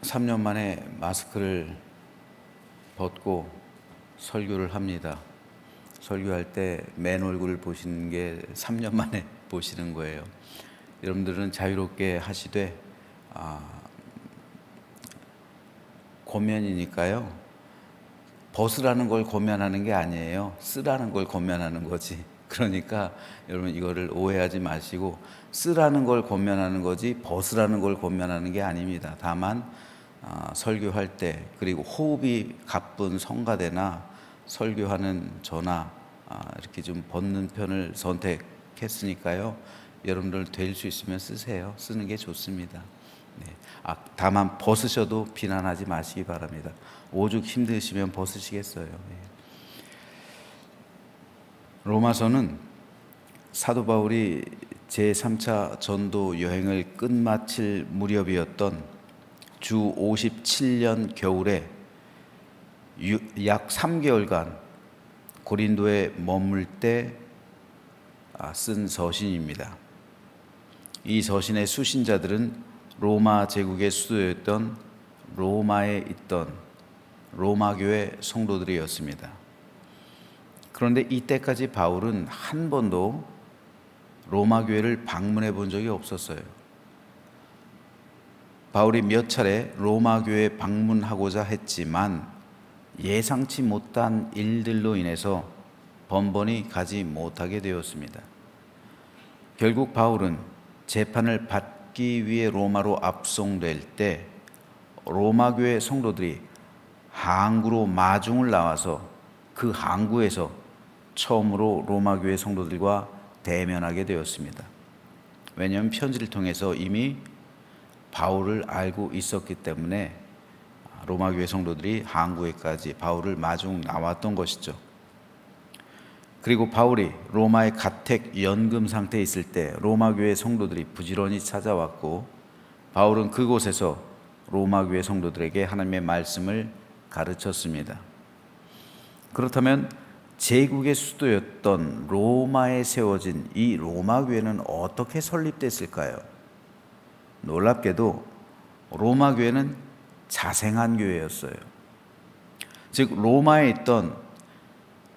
3년 만에 마스크를 벗고 설교를 합니다. 설교할 때 맨 얼굴을 보시는 게 3년 만에 보시는 거예요. 여러분들은 자유롭게 하시되 고면이니까요. 벗으라는 걸 고면하는 게 아니에요. 쓰라는 걸 고면하는 거지. 그러니까 여러분 이거를 오해하지 마시고, 쓰라는 걸 고면하는 거지 벗으라는 걸 고면하는 게 아닙니다. 다만 설교할 때, 그리고 호흡이 가쁜 성가대나 설교하는 저나 이렇게 좀 벗는 편을 선택했으니까요. 여러분들 될 수 있으면 쓰세요. 쓰는 게 좋습니다. 네. 다만 벗으셔도 비난하지 마시기 바랍니다. 오죽 힘드시면 벗으시겠어요. 네. 로마서는 사도 바울이 제3차 전도 여행을 끝마칠 무렵이었던 주 57년 겨울에 약 3개월간 고린도에 머물 때 쓴 서신입니다. 이 서신의 수신자들은 로마 제국의 수도였던 로마에 있던 로마교회 성도들이었습니다. 그런데 이때까지 바울은 한 번도 로마교회를 방문해 본 적이 없었어요. 바울이 몇 차례 로마교회에 방문하고자 했지만 예상치 못한 일들로 인해서 번번이 가지 못하게 되었습니다. 결국 바울은 재판을 받기 위해 로마로 압송될 때 로마교회 성도들이 항구로 마중을 나와서 그 항구에서 처음으로 로마교회 성도들과 대면하게 되었습니다. 왜냐하면 편지를 통해서 이미 바울을 알고 있었기 때문에 로마교회 성도들이 항구에까지 바울을 마중 나왔던 것이죠. 그리고 바울이 로마의 가택 연금 상태에 있을 때 로마교회 성도들이 부지런히 찾아왔고, 바울은 그곳에서 로마교회 성도들에게 하나님의 말씀을 가르쳤습니다. 그렇다면 제국의 수도였던 로마에 세워진 이 로마교회는 어떻게 설립됐을까요? 놀랍게도 로마교회는 자생한 교회였어요. 즉 로마에 있던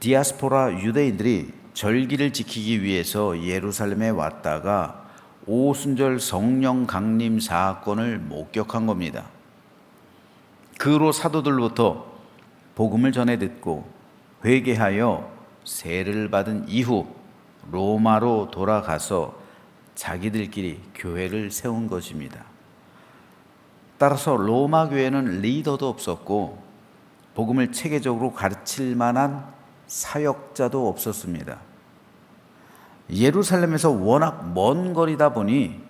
디아스포라 유대인들이 절기를 지키기 위해서 예루살렘에 왔다가 오순절 성령 강림 사건을 목격한 겁니다. 그로 사도들로부터 복음을 전해 듣고 회개하여 세례를 받은 이후 로마로 돌아가서 자기들끼리 교회를 세운 것입니다. 따라서 로마 교회는 리더도 없었고 복음을 체계적으로 가르칠 만한 사역자도 없었습니다. 예루살렘에서 워낙 먼 거리다 보니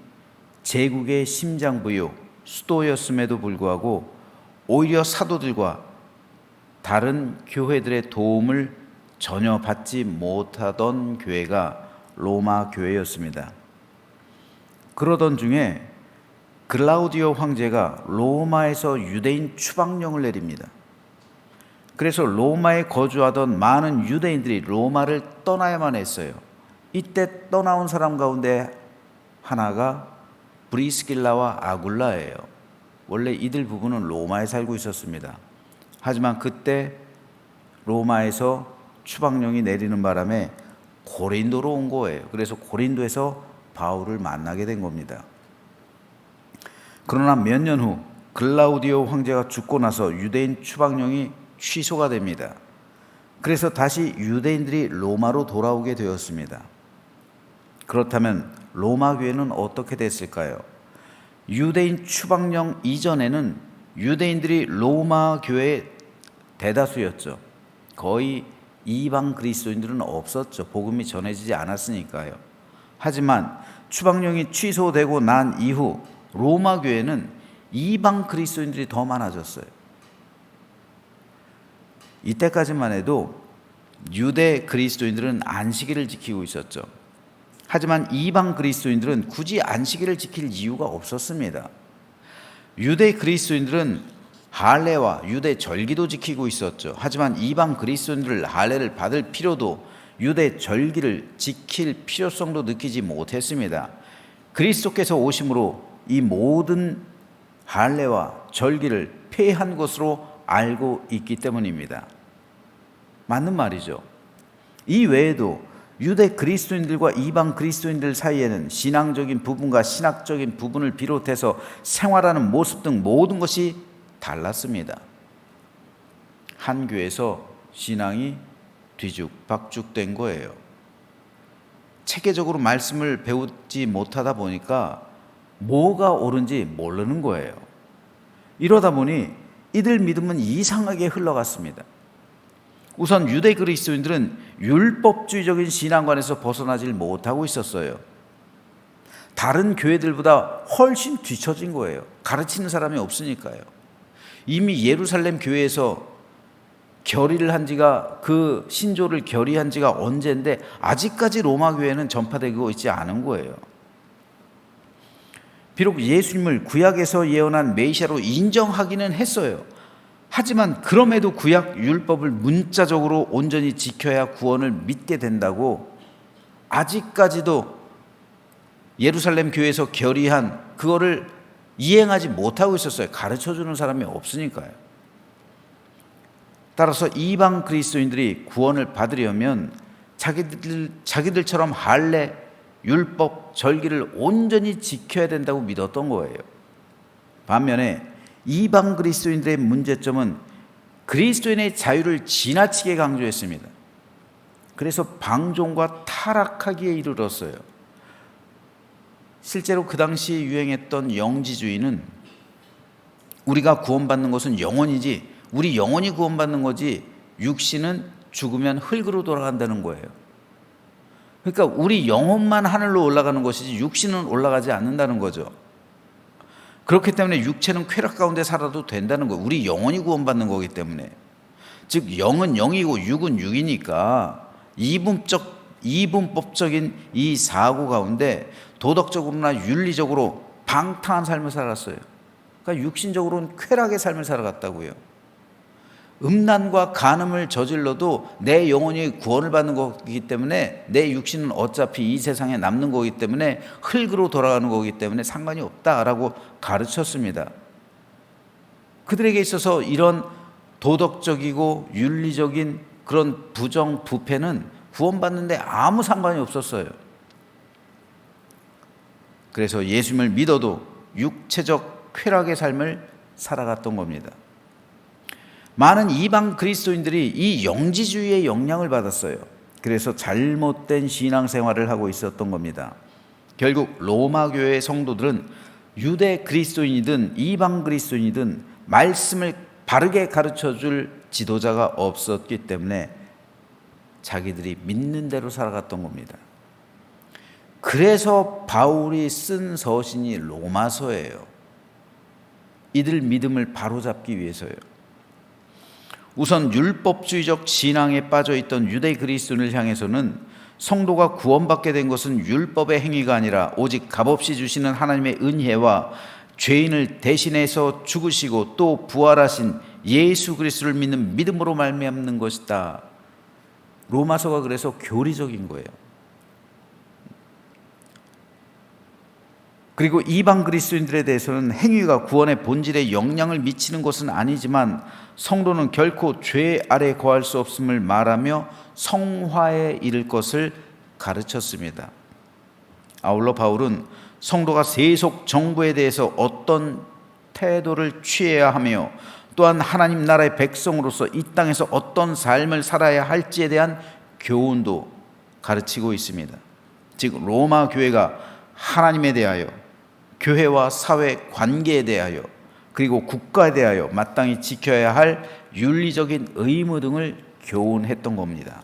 제국의 심장부요 수도였음에도 불구하고 오히려 사도들과 다른 교회들의 도움을 전혀 받지 못하던 교회가 로마 교회였습니다. 그러던 중에 글라우디오 황제가 로마에서 유대인 추방령을 내립니다. 그래서 로마에 거주하던 많은 유대인들이 로마를 떠나야만 했어요. 이때 떠나온 사람 가운데 하나가 브리스길라와 아굴라예요. 원래 이들 부부는 로마에 살고 있었습니다. 하지만 그때 로마에서 추방령이 내리는 바람에 고린도로 온 거예요. 그래서 고린도에서 바울을 만나게 된 겁니다. 그러나 몇 년 후 글라우디오 황제가 죽고 나서 유대인 추방령이 취소가 됩니다. 그래서 다시 유대인들이 로마로 돌아오게 되었습니다. 그렇다면 로마 교회는 어떻게 됐을까요? 유대인 추방령 이전에는 유대인들이 로마 교회의 대다수였죠. 거의 이방 그리스도인들은 없었죠. 복음이 전해지지 않았으니까요. 하지만 추방령이 취소되고 난 이후 로마 교회는 이방 그리스도인들이 더 많아졌어요. 이때까지만 해도 유대 그리스도인들은 안식일을 지키고 있었죠. 하지만 이방 그리스도인들은 굳이 안식일을 지킬 이유가 없었습니다. 유대 그리스도인들은 할례와 유대 절기도 지키고 있었죠. 하지만 이방 그리스도인들은 할례를 받을 필요도 유대 절기를 지킬 필요성도 느끼지 못했습니다. 그리스도께서 오심으로 이 모든 할례와 절기를 폐한 것으로 알고 있기 때문입니다. 맞는 말이죠. 이 외에도 유대 그리스도인들과 이방 그리스도인들 사이에는 신앙적인 부분과 신학적인 부분을 비롯해서 생활하는 모습 등 모든 것이 달랐습니다. 한 교회에서 신앙이 뒤죽박죽된 거예요. 체계적으로 말씀을 배우지 못하다 보니까 뭐가 옳은지 모르는 거예요. 이러다 보니 이들 믿음은 이상하게 흘러갔습니다. 우선 유대 그리스도인들은 율법주의적인 신앙관에서 벗어나질 못하고 있었어요. 다른 교회들보다 훨씬 뒤처진 거예요. 가르치는 사람이 없으니까요. 이미 예루살렘 교회에서 결의를 한 지가, 그 신조를 결의한 지가 언젠데 아직까지 로마 교회는 전파되고 있지 않은 거예요. 비록 예수님을 구약에서 예언한 메시아로 인정하기는 했어요. 하지만 그럼에도 구약 율법을 문자적으로 온전히 지켜야 구원을 믿게 된다고 아직까지도 예루살렘 교회에서 결의한 그거를 이행하지 못하고 있었어요. 가르쳐주는 사람이 없으니까요. 따라서 이방 그리스도인들이 구원을 받으려면 자기들처럼 할례, 율법, 절기를 온전히 지켜야 된다고 믿었던 거예요. 반면에 이방 그리스도인들의 문제점은 그리스도인의 자유를 지나치게 강조했습니다. 그래서 방종과 타락하기에 이르렀어요. 실제로 그 당시 유행했던 영지주의는 우리가 구원받는 것은 영원이지, 우리 영원히 구원받는 거지, 육신은 죽으면 흙으로 돌아간다는 거예요. 그러니까 우리 영혼만 하늘로 올라가는 것이지 육신은 올라가지 않는다는 거죠. 그렇기 때문에 육체는 쾌락 가운데 살아도 된다는 거예요. 우리 영혼이 구원받는 거기 때문에. 즉 영은 영이고 육은 육이니까 이분법적인 이 사고 가운데 도덕적으로나 윤리적으로 방탕한 삶을 살았어요. 그러니까 육신적으로는 쾌락의 삶을 살아갔다고요. 음란과 간음을 저질러도 내 영혼이 구원을 받는 거기 때문에 내 육신은 어차피 이 세상에 남는 거기 때문에 흙으로 돌아가는 거기 때문에 상관이 없다라고 가르쳤습니다. 그들에게 있어서 이런 도덕적이고 윤리적인 그런 부정, 부패는 구원받는데 아무 상관이 없었어요. 그래서 예수님을 믿어도 육체적 쾌락의 삶을 살아갔던 겁니다. 많은 이방 그리스도인들이 이 영지주의의 영향을 받았어요. 그래서 잘못된 신앙생활을 하고 있었던 겁니다. 결국 로마 교회의 성도들은 유대 그리스도인이든 이방 그리스도인이든 말씀을 바르게 가르쳐줄 지도자가 없었기 때문에 자기들이 믿는 대로 살아갔던 겁니다. 그래서 바울이 쓴 서신이 로마서예요. 이들 믿음을 바로잡기 위해서요. 우선 율법주의적 신앙에 빠져있던 유대 그리스도인을 향해서는 성도가 구원받게 된 것은 율법의 행위가 아니라 오직 값없이 주시는 하나님의 은혜와 죄인을 대신해서 죽으시고 또 부활하신 예수 그리스도를 믿는 믿음으로 말미암는 것이다. 로마서가 그래서 교리적인 거예요. 그리고 이방 그리스도인들에 대해서는 행위가 구원의 본질에 영향을 미치는 것은 아니지만 성도는 결코 죄 아래 거할 수 없음을 말하며 성화에 이를 것을 가르쳤습니다. 아울러 바울은 성도가 세속 정부에 대해서 어떤 태도를 취해야 하며 또한 하나님 나라의 백성으로서 이 땅에서 어떤 삶을 살아야 할지에 대한 교훈도 가르치고 있습니다. 즉 로마 교회가 하나님에 대하여, 교회와 사회 관계에 대하여, 그리고 국가에 대하여 마땅히 지켜야 할 윤리적인 의무 등을 교훈했던 겁니다.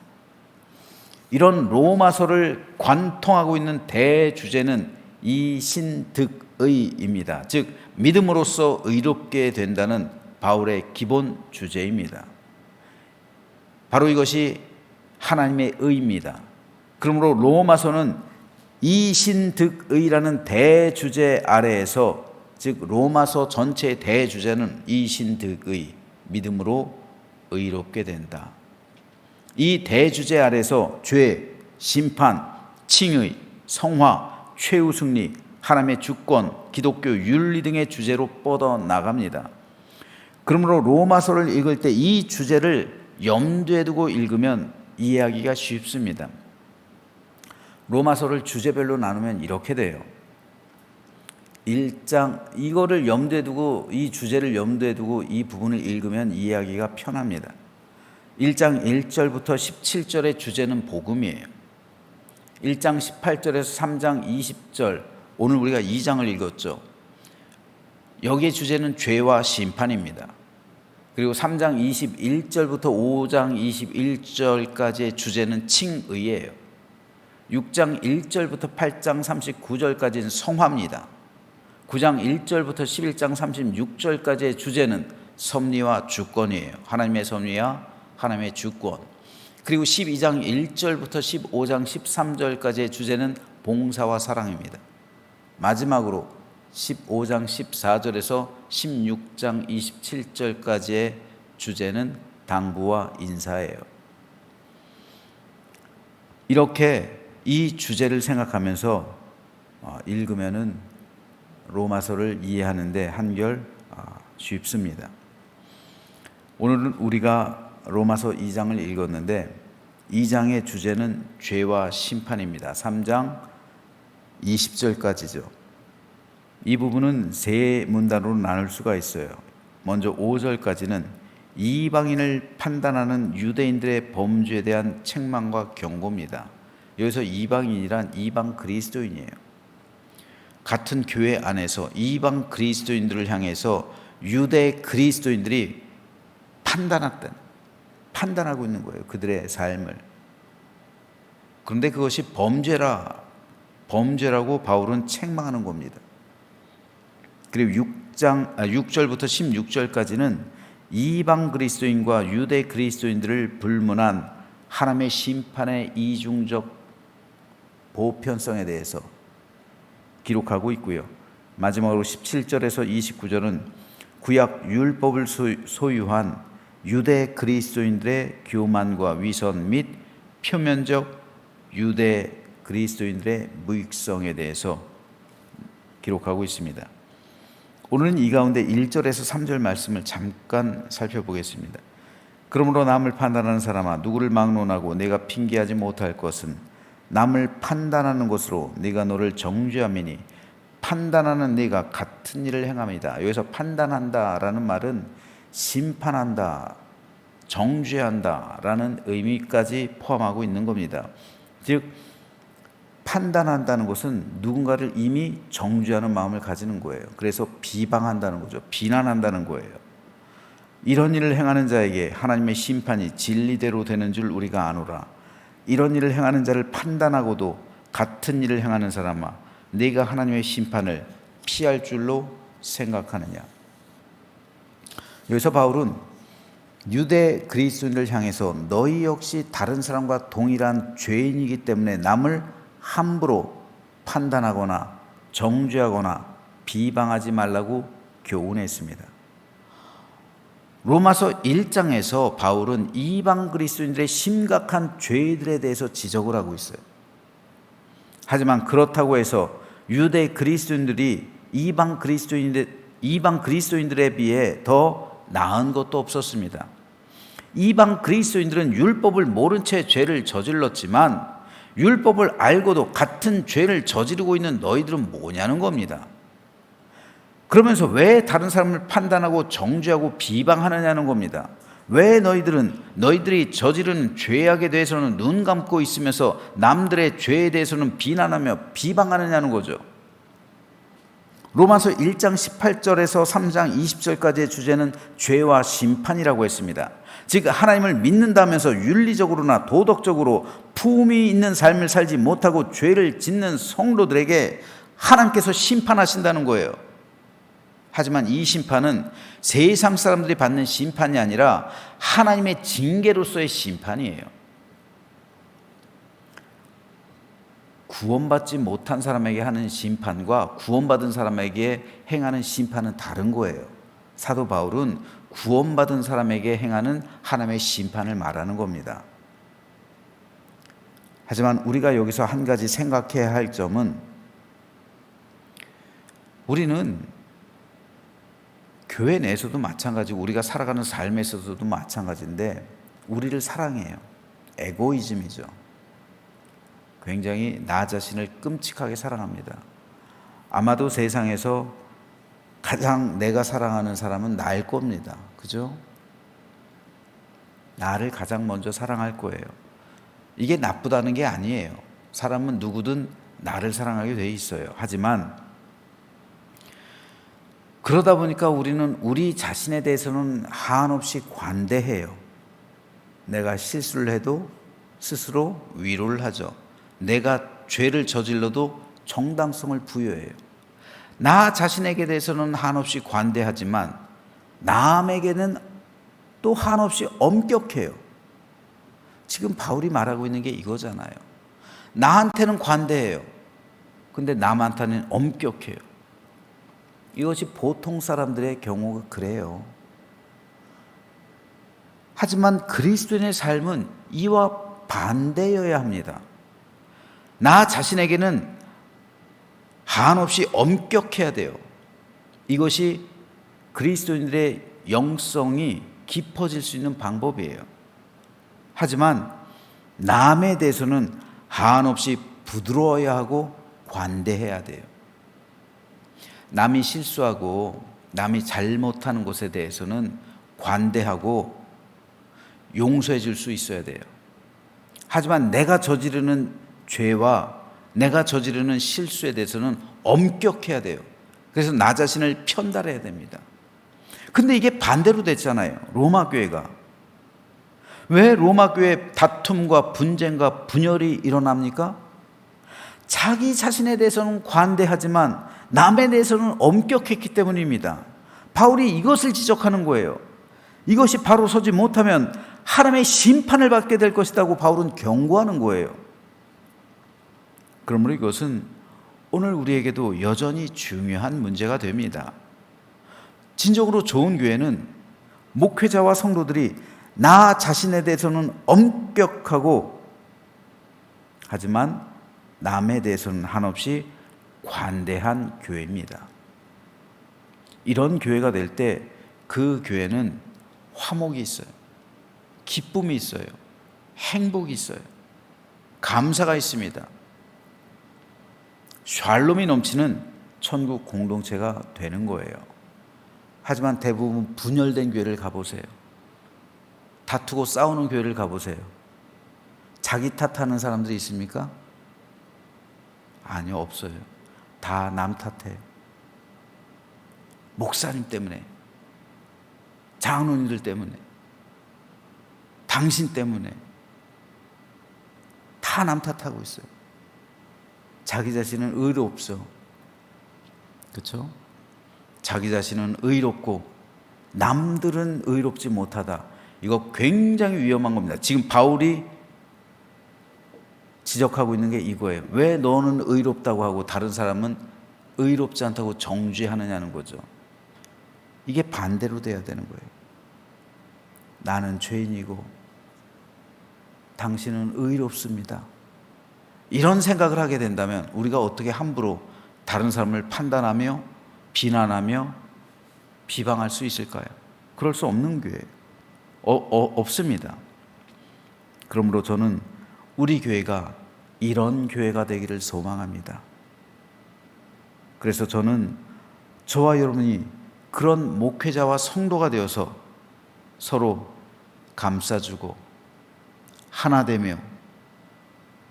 이런 로마서를 관통하고 있는 대주제는 이신득의입니다. 즉 믿음으로써 의롭게 된다는 바울의 기본 주제입니다. 바로 이것이 하나님의 의입니다. 그러므로 로마서는 이신득의라는 대주제 아래에서, 즉 로마서 전체의 대주제는 이신득의, 믿음으로 의롭게 된다. 이 대주제 아래에서 죄, 심판, 칭의, 성화, 최후 승리, 하나님의 주권, 기독교 윤리 등의 주제로 뻗어나갑니다. 그러므로 로마서를 읽을 때 이 주제를 염두에 두고 읽으면 이해하기가 쉽습니다. 로마서를 주제별로 나누면 이렇게 돼요. 1장, 이거를 염두에 두고, 이 주제를 염두에 두고 이 부분을 읽으면 이해하기가 편합니다. 1장 1절부터 17절의 주제는 복음이에요. 1장 18절에서 3장 20절, 오늘 우리가 2장을 읽었죠. 여기의 주제는 죄와 심판입니다. 그리고 3장 21절부터 5장 21절까지의 주제는 칭의예요. 6장 1절부터 8장 39절까지는 성화입니다. 9장 1절부터 11장 36절까지의 주제는 섭리와 주권이에요. 하나님의 섭리와 하나님의 주권. 그리고 12장 1절부터 15장 13절까지의 주제는 봉사와 사랑입니다. 마지막으로 15장 14절에서 16장 27절까지의 주제는 당부와 인사예요. 이렇게 이 주제를 생각하면서 읽으면은 로마서를 이해하는데 한결 쉽습니다. 오늘은 우리가 로마서 2장을 읽었는데 2장의 주제는 죄와 심판입니다. 3장 20절까지죠. 이 부분은 세 문단으로 나눌 수가 있어요. 먼저 5절까지는 이방인을 판단하는 유대인들의 범죄에 대한 책망과 경고입니다. 여기서 이방인이란 이방 그리스도인이에요. 같은 교회 안에서 이방 그리스도인들을 향해서 유대 그리스도인들이 판단하고 있는 거예요. 그들의 삶을. 그런데 그것이 범죄라고 바울은 책망하는 겁니다. 그리고 6절부터 16절까지는 이방 그리스도인과 유대 그리스도인들을 불문한 하나님의 심판의 이중적 보편성에 대해서 기록하고 있고요. 마지막으로 17절에서 29절은 구약 율법을 소유한 유대 그리스도인들의 교만과 위선 및 표면적 유대 그리스도인들의 무익성에 대해서 기록하고 있습니다. 오늘은 이 가운데 1절에서 3절 말씀을 잠깐 살펴보겠습니다. 그러므로 남을 판단하는 사람아, 누구를 막론하고 내가 핑계하지 못할 것은 남을 판단하는 것으로 네가 너를 정죄함이니 판단하는 네가 같은 일을 행함이다. 여기서 판단한다라는 말은 심판한다, 정죄한다라는 의미까지 포함하고 있는 겁니다. 즉 판단한다는 것은 누군가를 이미 정죄하는 마음을 가지는 거예요. 그래서 비방한다는 거죠. 비난한다는 거예요. 이런 일을 행하는 자에게 하나님의 심판이 진리대로 되는 줄 우리가 아노라. 이런 일을 행하는 자를 판단하고도 같은 일을 행하는 사람아, 네가 하나님의 심판을 피할 줄로 생각하느냐. 여기서 바울은 유대 그리스도인을 향해서 너희 역시 다른 사람과 동일한 죄인이기 때문에 남을 함부로 판단하거나 정죄하거나 비방하지 말라고 교훈했습니다. 로마서 1장에서 바울은 이방 그리스도인들의 심각한 죄들에 대해서 지적을 하고 있어요. 하지만 그렇다고 해서 유대 그리스도인들이 이방 그리스도인들에 비해 더 나은 것도 없었습니다. 이방 그리스도인들은 율법을 모른 채 죄를 저질렀지만 율법을 알고도 같은 죄를 저지르고 있는 너희들은 뭐냐는 겁니다. 그러면서 왜 다른 사람을 판단하고 정죄하고 비방하느냐는 겁니다. 왜 너희들이 저지르는 죄악에 대해서는 눈 감고 있으면서 남들의 죄에 대해서는 비난하며 비방하느냐는 거죠. 로마서 1장 18절에서 3장 20절까지의 주제는 죄와 심판이라고 했습니다. 즉 하나님을 믿는다면서 윤리적으로나 도덕적으로 품위 있는 삶을 살지 못하고 죄를 짓는 성도들에게 하나님께서 심판하신다는 거예요. 하지만 이 심판은 세상 사람들이 받는 심판이 아니라 하나님의 징계로서의 심판이에요. 구원받지 못한 사람에게 하는 심판과 구원받은 사람에게 행하는 심판은 다른 거예요. 사도 바울은 구원받은 사람에게 행하는 하나님의 심판을 말하는 겁니다. 하지만 우리가 여기서 한 가지 생각해야 할 점은 우리는 교회 내에서도 마찬가지고 우리가 살아가는 삶에서도 마찬가지인데 우리를 사랑해요. 에고이즘이죠. 굉장히 나 자신을 끔찍하게 사랑합니다. 아마도 세상에서 가장 내가 사랑하는 사람은 나일 겁니다. 그죠? 나를 가장 먼저 사랑할 거예요. 이게 나쁘다는 게 아니에요. 사람은 누구든 나를 사랑하게 돼 있어요. 하지만 그러다 보니까 우리는 우리 자신에 대해서는 한없이 관대해요. 내가 실수를 해도 스스로 위로를 하죠. 내가 죄를 저질러도 정당성을 부여해요. 나 자신에게 대해서는 한없이 관대하지만 남에게는 또 한없이 엄격해요. 지금 바울이 말하고 있는 게 이거잖아요. 나한테는 관대해요. 근데 남한테는 엄격해요. 이것이 보통 사람들의 경우가 그래요. 하지만 그리스도인의 삶은 이와 반대여야 합니다. 나 자신에게는 한없이 엄격해야 돼요. 이것이 그리스도인들의 영성이 깊어질 수 있는 방법이에요. 하지만 남에 대해서는 한없이 부드러워야 하고 관대해야 돼요. 남이 실수하고 남이 잘못하는 것에 대해서는 관대하고 용서해 줄 수 있어야 돼요. 하지만 내가 저지르는 죄와 내가 저지르는 실수에 대해서는 엄격해야 돼요. 그래서 나 자신을 편달해야 됩니다. 근데 이게 반대로 됐잖아요. 로마 교회가. 왜 로마 교회에 다툼과 분쟁과 분열이 일어납니까? 자기 자신에 대해서는 관대하지만 남에 대해서는 엄격했기 때문입니다. 바울이 이것을 지적하는 거예요. 이것이 바로 서지 못하면 하나님의 심판을 받게 될 것이라고 바울은 경고하는 거예요. 그러므로 이것은 오늘 우리에게도 여전히 중요한 문제가 됩니다. 진정으로 좋은 교회는 목회자와 성도들이 나 자신에 대해서는 엄격하고 하지만 남에 대해서는 한없이 관대한 교회입니다. 이런 교회가 될 때 그 교회는 화목이 있어요. 기쁨이 있어요. 행복이 있어요. 감사가 있습니다. 샬롬이 넘치는 천국 공동체가 되는 거예요. 하지만 대부분 분열된 교회를 가보세요. 다투고 싸우는 교회를 가보세요. 자기 탓하는 사람들이 있습니까? 아니요, 없어요. 다 남 탓해요. 목사님 때문에, 장로님들 때문에, 당신 때문에 다 남 탓하고 있어요. 자기 자신은 의로 없어. 그렇죠? 자기 자신은 의롭고 남들은 의롭지 못하다. 이거 굉장히 위험한 겁니다. 지금 바울이 지적하고 있는 게 이거예요. 왜 너는 의롭다고 하고 다른 사람은 의롭지 않다고 정죄하느냐는 거죠. 이게 반대로 돼야 되는 거예요. 나는 죄인이고 당신은 의롭습니다. 이런 생각을 하게 된다면 우리가 어떻게 함부로 다른 사람을 판단하며 비난하며 비방할 수 있을까요? 그럴 수 없는 교회예요. 없습니다. 그러므로 저는 우리 교회가 이런 교회가 되기를 소망합니다. 그래서 저는 저와 여러분이 그런 목회자와 성도가 되어서 서로 감싸주고 하나 되며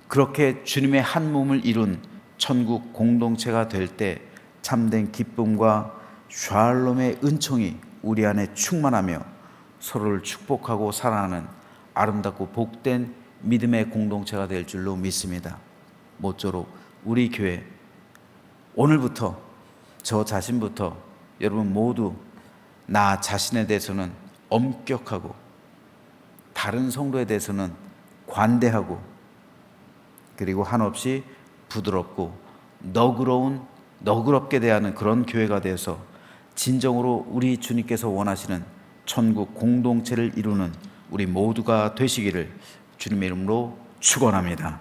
그렇게 주님의 한 몸을 이룬 천국 공동체가 될 때 참된 기쁨과 샬롬의 은총이 우리 안에 충만하며 서로를 축복하고 사랑하는 아름답고 복된 믿음의 공동체가 될 줄로 믿습니다. 모쪼록 우리 교회 오늘부터 저 자신부터 여러분 모두 나 자신에 대해서는 엄격하고 다른 성도에 대해서는 관대하고 그리고 한없이 부드럽고 너그럽게 대하는 그런 교회가 되어서 진정으로 우리 주님께서 원하시는 천국 공동체를 이루는 우리 모두가 되시기를 주님의 이름으로 축원합니다.